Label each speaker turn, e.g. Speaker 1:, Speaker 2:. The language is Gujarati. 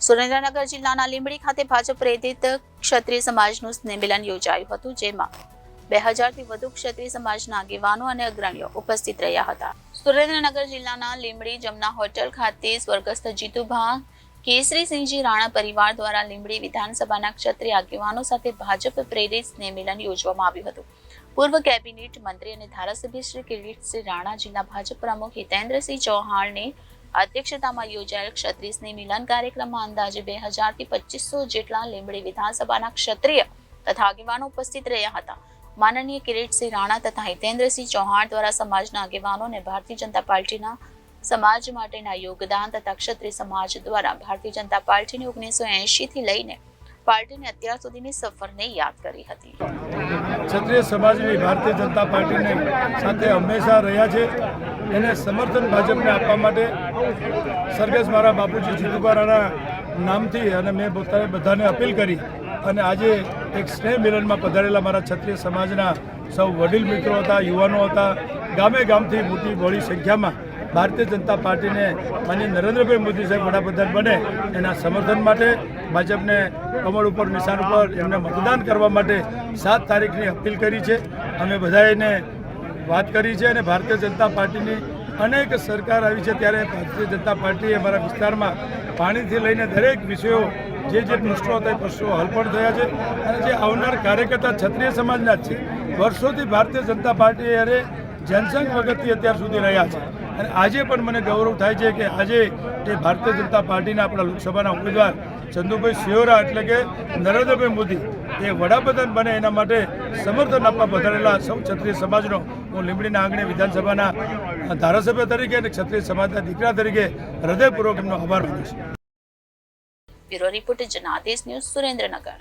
Speaker 1: સુરેન્દ્રનગર જિલ્લાના લીંબડી ખાતે ભાજપ પ્રેરિત ક્ષત્રિય સમાજનું સ્નેહમિલન યોજાયું હતું, જેમાં 2000 થી વધુ ક્ષત્રિય સમાજના આગેવાનો અને અગ્રણીઓ ઉપસ્થિત રહ્યા હતા। સુરેન્દ્રનગર જિલ્લાના લીંબડી જમના હોટલ ખાતે સ્વર્ગસ્થ જીતુભા કેસરીસિંહજી રાણા પરિવાર દ્વારા લીંબડી વિધાનસભાના ક્ષત્રિય આગેવાનો સાથે ભાજપ પ્રેરિત સ્નેહમિલન યોજવામાં આવ્યું હતું। પૂર્વ કેબિનેટ મંત્રી અને ધારાસભ્ય શ્રી કિરીટસિંહ રાણા, જિલ્લા ભાજપ પ્રમુખ હિતેન્દ્રસિંહ ચૌહાણની અધ્યક્ષતામાં યોજાયેલ ક્ષત્રિય સ્નેહ મિલન કાર્યક્રમમાં અંદાજે 2000 થી 2500 જેટલા લીંબડી વિધાનસભાના ક્ષત્રિય તથા આગેવાનો ઉપસ્થિત રહ્યા હતા। માનનીય કિરીટસિંહ રાણા તથા હિતેન્દ્રસિંહ ચૌહાણ દ્વારા સમાજના આગેવાનોને ભારતીય જનતા પાર્ટીના સમાજ માટેના યોગદાન તથા ક્ષત્રિય સમાજ દ્વારા ભારતીય જનતા પાર્ટીની 1980 થી લઈને પાર્ટીની અત્યાર સુધીની સફરને યાદ કરી હતી।
Speaker 2: ક્ષત્રિય સમાજની ભારતીય જનતા પાર્ટીની સાથે હંમેશા રહ્યા છે, એને સમર્થન ભાજપને આપવા માટે સરગસ મારા બાપુજી જીતુભા રાણા નામથી અને મેં પોતાને બધાને અપીલ કરી અને આજે એક સ્નેહ મિલનમાં પધારેલા મારા ક્ષત્રિય સમાજના સૌ વડીલ મિત્રો હતા, યુવાનો હતા, ગામે ગામથી મોટી બહોળી સંખ્યામાં ભારતીય જનતા પાર્ટીને માનીય નરેન્દ્રભાઈ મોદી સાહેબ વડાપ્રધાન બને એના સમર્થન માટે ભાજપને કમળ ઉપર નિશાન ઉપર એમને મતદાન કરવા માટે 7 તારીખની અપીલ કરી છે। અમે બધાને વાત કરી છે અને ભારતીય જનતા પાર્ટીની અનેક સરકાર આવી છે, ત્યારે ભારતીય જનતા પાર્ટીએ અમારા વિસ્તારમાં પાણીથી લઈને દરેક વિષયો જે પ્રશ્નો હતા એ પ્રશ્નો હલ પણ થયા છે અને જે આવનાર કાર્યકર્તા ક્ષત્રિય સમાજના જ છે। વર્ષોથી ભારતીય જનતા પાર્ટી અરે જનસંઘ વખતથી અત્યાર સુધી રહ્યા છે અને આજે પણ મને ગૌરવ થાય છે કે આજે એ ભારતીય જનતા પાર્ટીના આપણા લોકસભાના ઉમેદવાર ચંદુભાઈ સિયોરા એટલે કે નરેન્દ્રભાઈ મોદી એ વડાપ્રધાન બને એના માટે સમર્થન આપવા વધારેલા સૌ ક્ષત્રિય સમાજનો હું લીંબડીના આંગણે વિધાનસભાના ધારાસભ્ય તરીકે અને ક્ષત્રિય સમાજના દીકરા તરીકે હૃદયપૂર્વક એમનો આભાર માનું છું।
Speaker 1: Bureau report Janadesh news, Surendranagar.